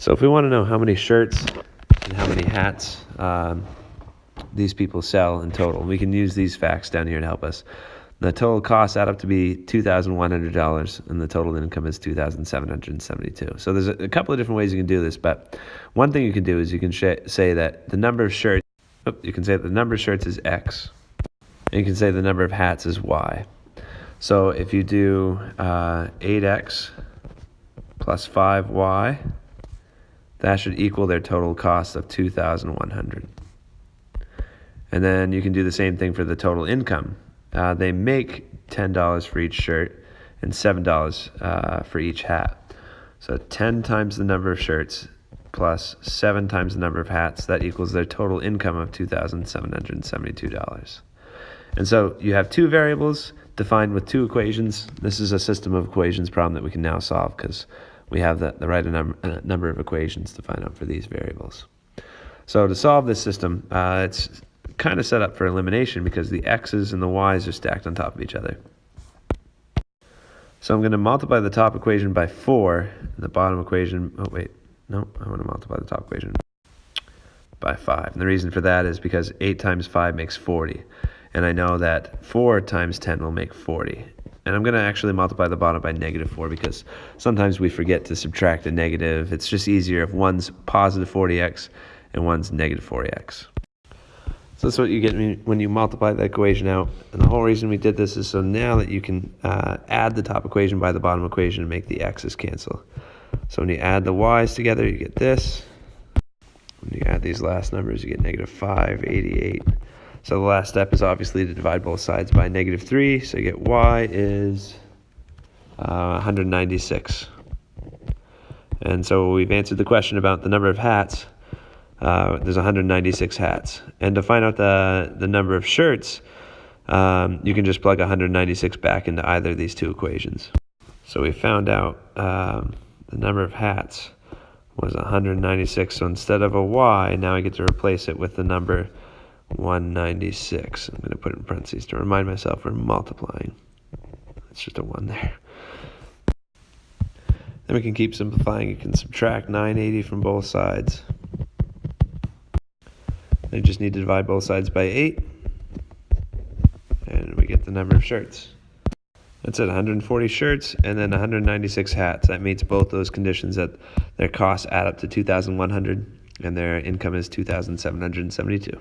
So if we want to know how many shirts and how many hats these people sell in total, we can use these facts down here to help us. The total costs add up to be $2,100, and the total income is $2,772. So there's a couple of different ways you can do this, but one thing you can do is you can say that the number of shirts, is X, and you can say the number of hats is Y. So if you do 8X plus 5Y, that should equal their total cost of $2,100. And then you can do the same thing for the total income. They make $10 for each shirt and $7 for each hat. So 10 times the number of shirts plus 7 times the number of hats, that equals their total income of $2,772. And so you have two variables defined with two equations. This is a system of equations problem that we can now solve because we have the right number of equations to find out for these variables. So to solve this system, it's kind of set up for elimination because the x's and the y's are stacked on top of each other. So I'm going to multiply the top equation by 4, and the bottom equation, I want to multiply the top equation by 5. And the reason for that is because 8 times 5 makes 40. And I know that 4 times 10 will make 40. And I'm going to actually multiply the bottom by -4 because sometimes we forget to subtract a negative. It's just easier if one's positive 40x and one's negative 40x. So that's what you get when you multiply that equation out. And the whole reason we did this is so now that you can add the top equation by the bottom equation and make the x's cancel. So when you add the y's together, you get this. When you add these last numbers, you get -588. So the last step is obviously to divide both sides by -3. So you get y is 196. And so we've answered the question about the number of hats. There's 196 hats. And to find out the number of shirts, you can just plug 196 back into either of these two equations. So we found out the number of hats was 196. So instead of a y, now I get to replace it with the number 196. I'm going to put it in parentheses to remind myself we're multiplying. It's just a 1 there. Then we can keep simplifying. You can subtract 980 from both sides. You just need to divide both sides by 8. And we get the number of shirts. That's it, 140 shirts and then 196 hats. That meets both those conditions that their costs add up to $2,100 and their income is $2,772.